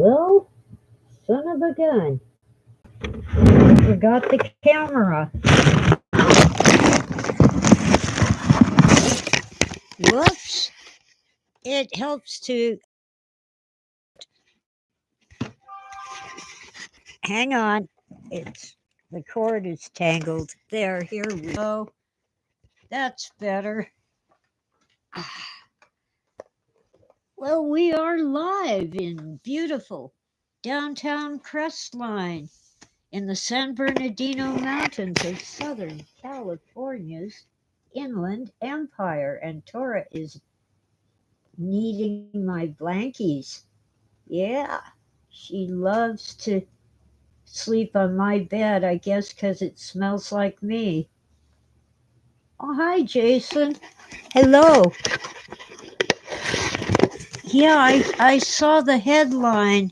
Well, son of a gun. I forgot the camera. Whoops. It helps to. Hang on. It's the cord is tangled. There, here we go. That's better. Well, we are live in beautiful downtown Crestline in the San Bernardino Mountains of Southern California's Inland Empire. And Tora is kneading my blankies. Yeah, she loves to sleep on my bed, I guess because it smells like me. Oh, hi, Jason. Hello. Yeah, I saw the headline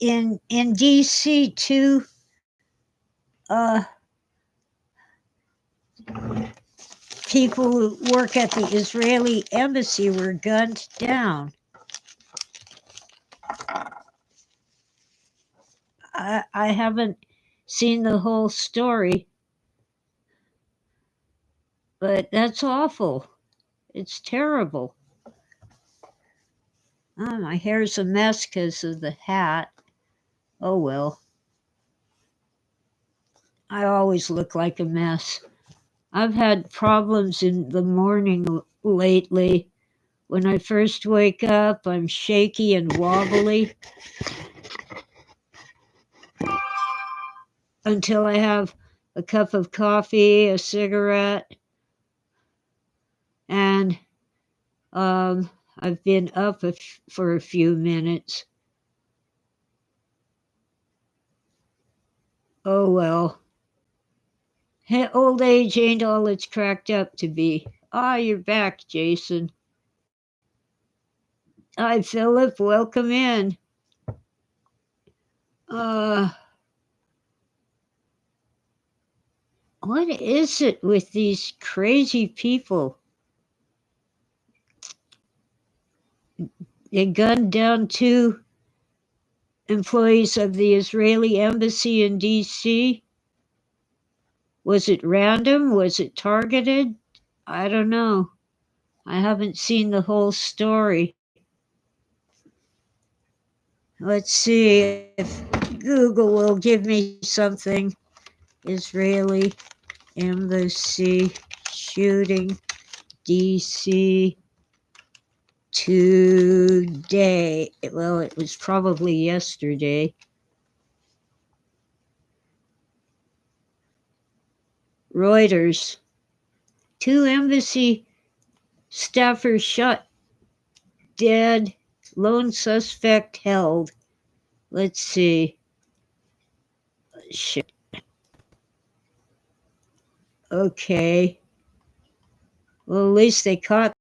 in DC too. People who work at the Israeli embassy were gunned down. I haven't seen the whole story, but that's awful. It's terrible. Oh, my hair's a mess because of the hat. Oh well. I always look like a mess. I've had problems in the morning lately. When I first wake up, I'm shaky and wobbly until I have a cup of coffee, a cigarette, and I've been up for a few minutes. Oh well. Hey, old age ain't all it's cracked up to be. Ah, you're back, Jason. Hi, Philip. Welcome in. Uh, what is it with these crazy people? They gunned down 2 employees of the Israeli embassy in DC. Was it random? Was it targeted? I don't know. I haven't seen the whole story. Let's see if Google will give me something. Israeli embassy shooting DC today. Well, it was probably yesterday. Reuters. 2 embassy staffers shot dead. Lone suspect held. Let's see. Shit. Okay. Well, at least they caught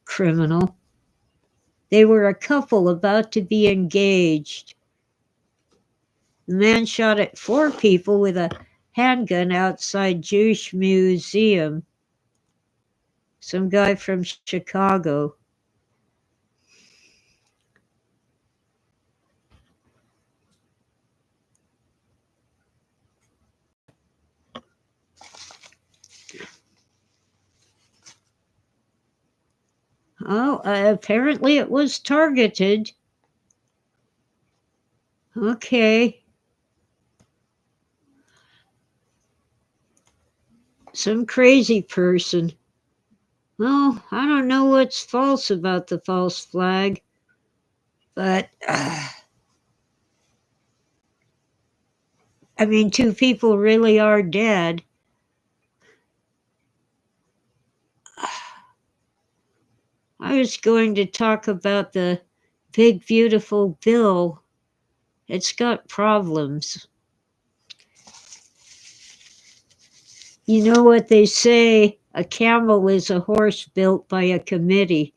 criminal. They were a couple about to be engaged. The man shot at 4 people with a handgun outside Jewish Museum. Some guy from Chicago. Oh, apparently it was targeted. Okay. Some crazy person. Well, I don't know what's false about the false flag, but I mean, 2 people really are dead. I was going to talk about the big, beautiful bill. It's got problems. You know what they say, a camel is a horse built by a committee.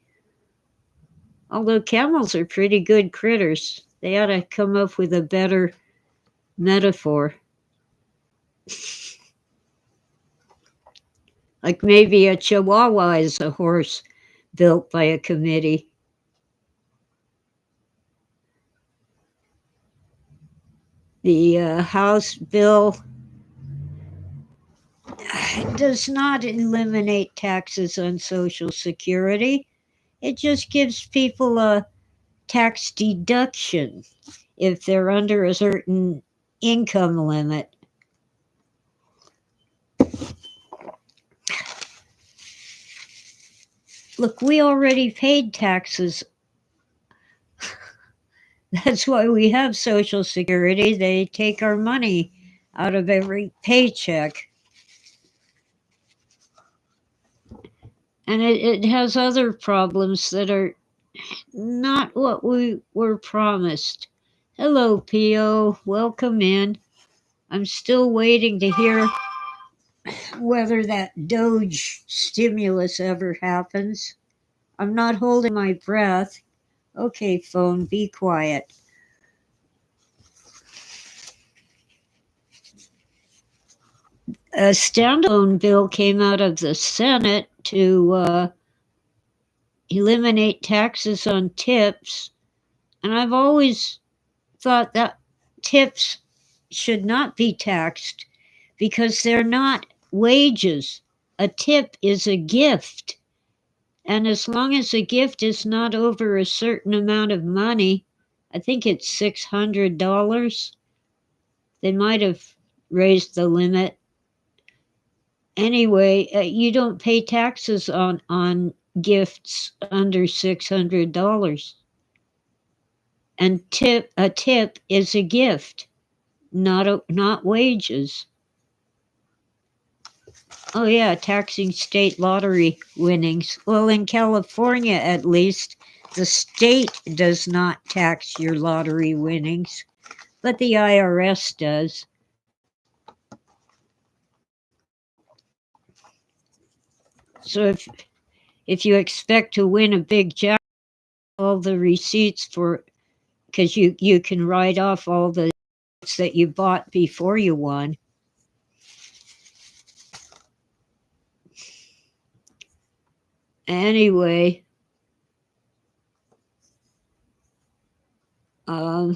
Although camels are pretty good critters, they ought to come up with a better metaphor. Like maybe a chihuahua is a horse built by a committee. The House bill does not eliminate taxes on Social Security. It just gives people a tax deduction if they're under a certain income limit. Look, we already paid taxes. That's why we have Social Security. They take our money out of every paycheck. And it has other problems that are not what we were promised. Hello, P.O. Welcome in. I'm still waiting to hear whether that Doge stimulus ever happens. I'm not holding my breath. Okay, phone, be quiet. A standalone bill came out of the Senate to eliminate taxes on tips. And I've always thought that tips should not be taxed because they're not wages. A tip is a gift. And as long as a gift is not over a certain amount of money, I think it's $600, they might have raised the limit. Anyway, you don't pay taxes on gifts under $600. And a tip is a gift, not wages. Oh yeah, taxing state lottery winnings. Well, in California at least, the state does not tax your lottery winnings, but the IRS does. So if you expect to win a big jackpot, all the receipts for, because you can write off all the that you bought before you won. Anyway, we're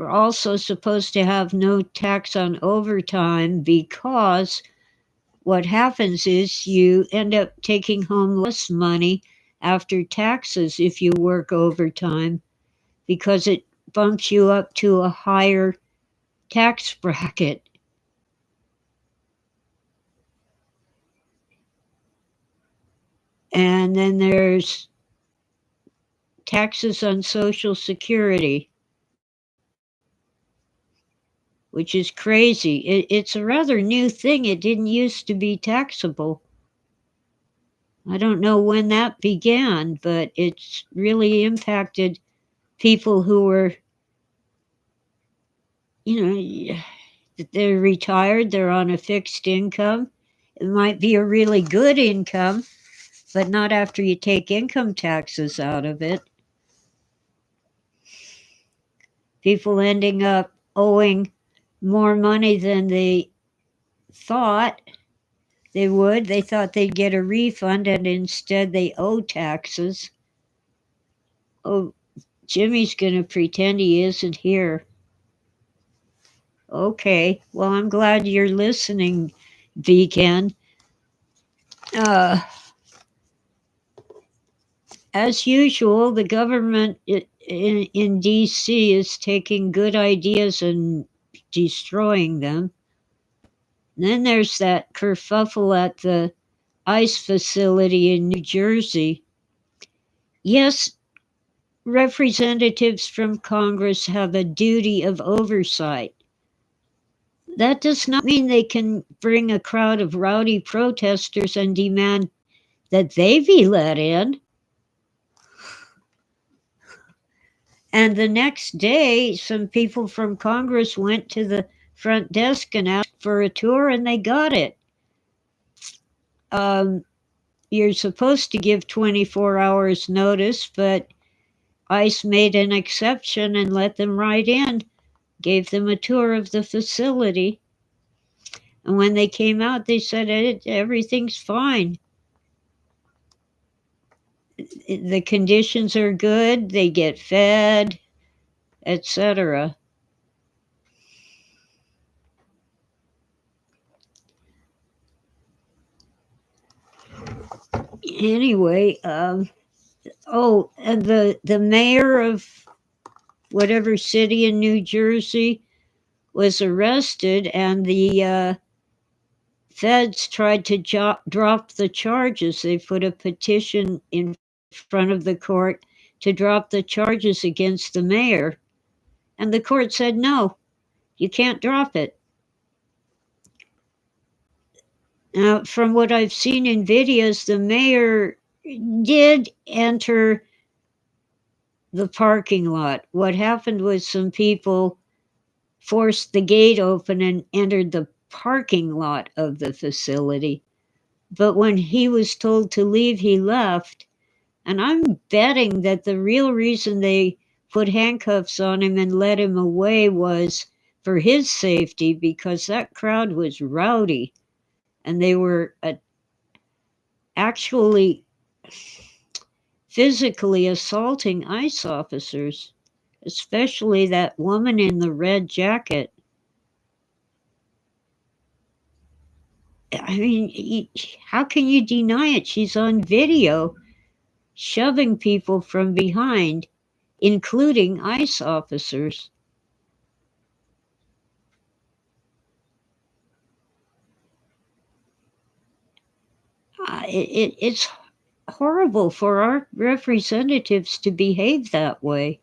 also supposed to have no tax on overtime because what happens is you end up taking home less money after taxes if you work overtime because it bumps you up to a higher tax bracket. And then there's taxes on Social Security, which is crazy. It's a rather new thing. It didn't used to be taxable. I don't know when that began, but it's really impacted people who were, they're retired, they're on a fixed income. It might be a really good income, but not after you take income taxes out of it. People ending up owing more money than they thought they would. They thought they'd get a refund, and instead they owe taxes. Oh, Jimmy's going to pretend he isn't here. Okay, well, I'm glad you're listening, Vegan. As usual, the government in D.C. is taking good ideas and destroying them. And then there's that kerfuffle at the ICE facility in New Jersey. Yes, representatives from Congress have a duty of oversight. That does not mean they can bring a crowd of rowdy protesters and demand that they be let in. And the next day, some people from Congress went to the front desk and asked for a tour, and they got it. You're supposed to give 24 hours notice, but ICE made an exception and let them right in, gave them a tour of the facility. And when they came out, they said everything's fine. The conditions are good, they get fed, etc. Anyway, oh, and the mayor of whatever city in New Jersey was arrested, and the feds tried to drop the charges. They put a petition in front of the court to drop the charges against the mayor. And the court said, no, you can't drop it. Now, from what I've seen in videos, the mayor did enter the parking lot. What happened was some people forced the gate open and entered the parking lot of the facility. But when he was told to leave, he left. And I'm betting that the real reason they put handcuffs on him and let him away was for his safety, because that crowd was rowdy and they were actually physically assaulting ICE officers, especially that woman in the red jacket. I mean, how can you deny it? She's on video shoving people from behind, including ICE officers. It's horrible for our representatives to behave that way.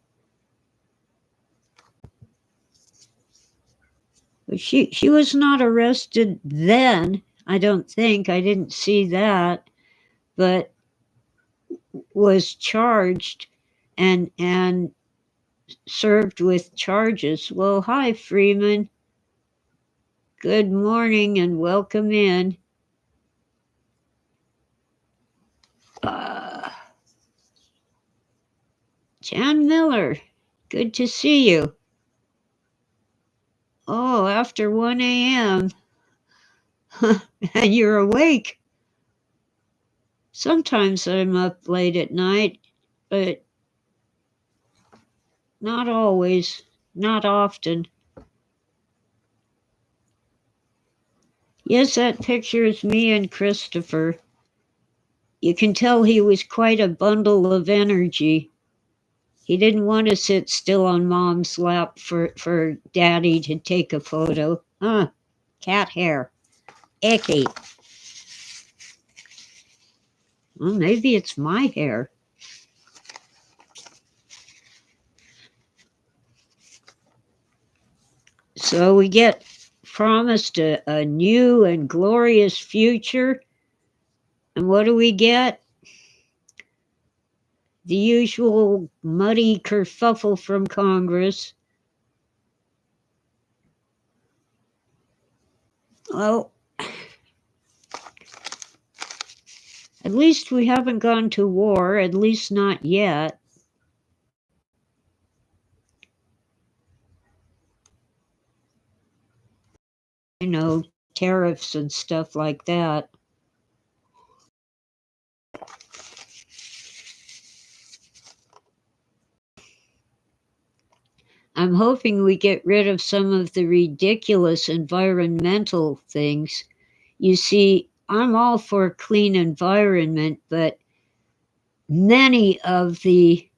But she was not arrested then, I don't think. I didn't see that, but was charged and served with charges. Well, hi, Freeman. Good morning and welcome in. Jan Miller, good to see you. Oh, after 1 a.m. and you're awake. Sometimes I'm up late at night, but not always, not often. Yes, that picture is me and Christopher. You can tell he was quite a bundle of energy. He didn't want to sit still on Mom's lap for Daddy to take a photo. Cat hair. Icky. Well, maybe it's my hair. So we get promised a new and glorious future. And what do we get? The usual muddy kerfuffle from Congress. Well, at least we haven't gone to war, at least not yet. You know, tariffs and stuff like that. I'm hoping we get rid of some of the ridiculous environmental things. You see, I'm all for a clean environment, but many of the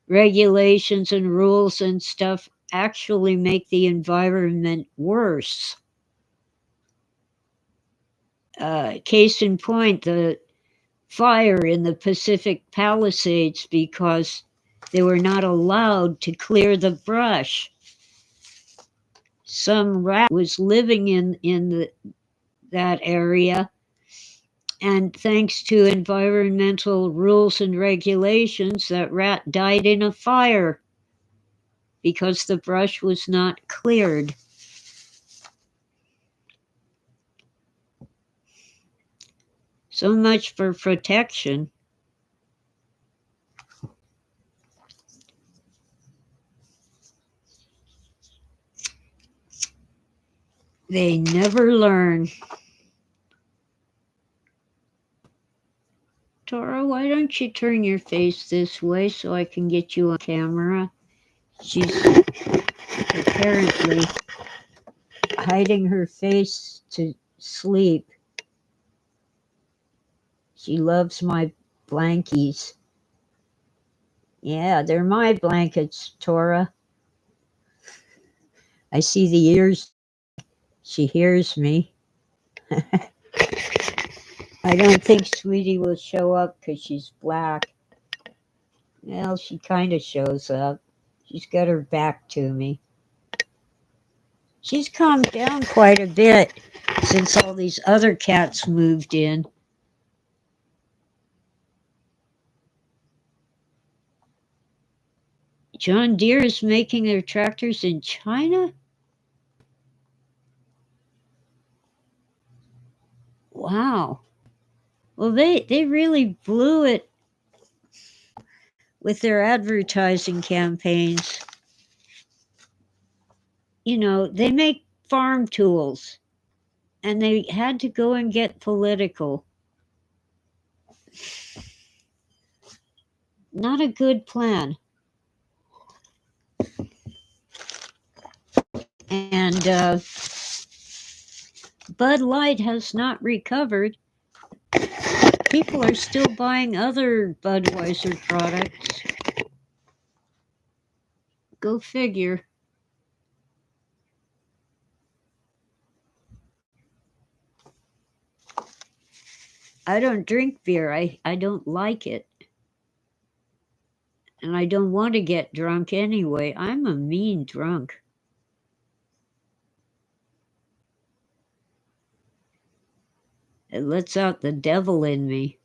regulations and rules and stuff actually make the environment worse. Case in point, the fire in the Pacific Palisades because they were not allowed to clear the brush. Some rat was living in that area, and thanks to environmental rules and regulations, that rat died in a fire because the brush was not cleared. So much for protection. They never learn. Tara, why don't you turn your face this way so I can get you on camera? She's apparently hiding her face to sleep. She loves my blankies. Yeah, they're my blankets, Tora. I see the ears. She hears me. I don't think Sweetie will show up because she's black. Well, she kind of shows up. She's got her back to me. She's calmed down quite a bit since all these other cats moved in. John Deere is making their tractors in China? Wow. Well, they really blew it with their advertising campaigns. You know, they make farm tools and they had to go and get political. Not a good plan. And Bud Light has not recovered. People are still buying other Budweiser products. Go figure. I don't drink beer. I don't like it. And I don't want to get drunk anyway. I'm a mean drunk. It lets out the devil in me.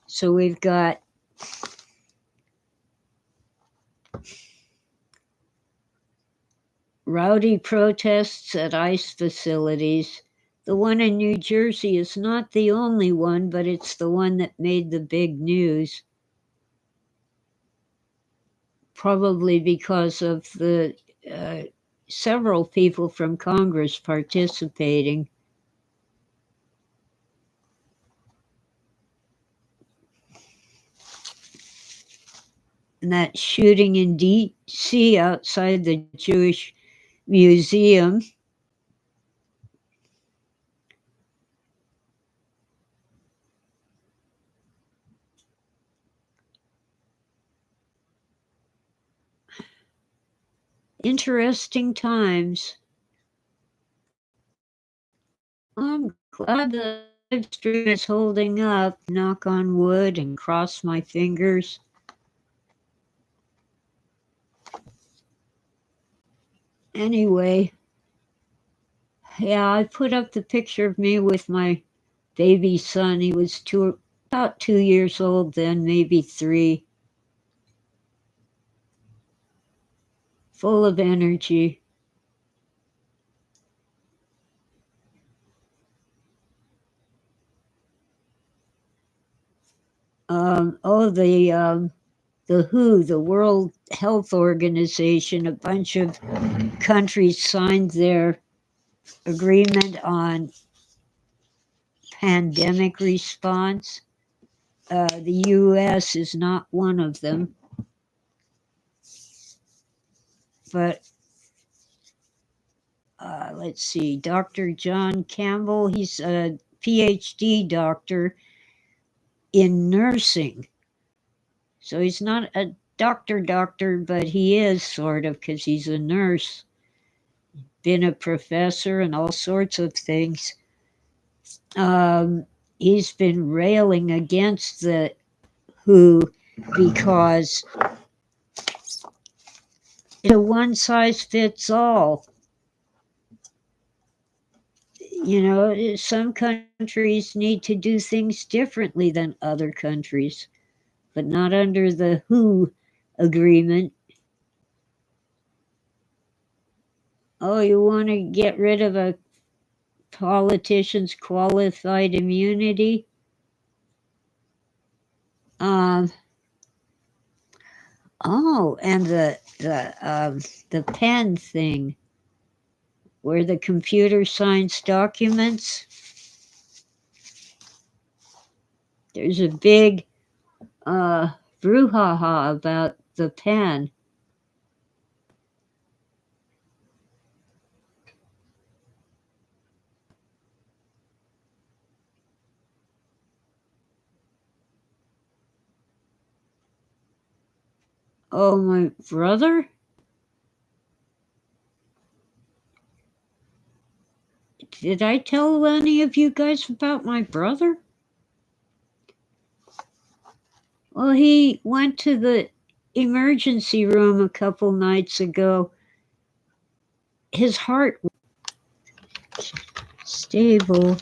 So we've got rowdy protests at ICE facilities. The one in New Jersey is not the only one, but it's the one that made the big news. Probably because of the several people from Congress participating. And that shooting in D.C. outside the Jewish Museum. Interesting times. I'm glad the live stream is holding up. Knock on wood and cross my fingers. Anyway, yeah, I put up the picture of me with my baby son. He was about 2 years old then, maybe 3. Full of energy. The WHO, the World Health Organization, a bunch of countries signed their agreement on pandemic response. The US is not one of them. But let's see, Dr. John Campbell, he's a PhD doctor in nursing. So he's not a doctor, but he is sort of, because he's a nurse, been a professor and all sorts of things. He's been railing against the WHO because it's a one size fits all. You know, some countries need to do things differently than other countries, but not under the WHO agreement. Oh, you want to get rid of a politician's qualified immunity? Oh, and the pen thing. where the computer signs documents. There's a big brouhaha about the pen. Oh, my brother? Did I tell any of you guys about my brother? Well, he went to the emergency room a couple nights ago. His heart was stable.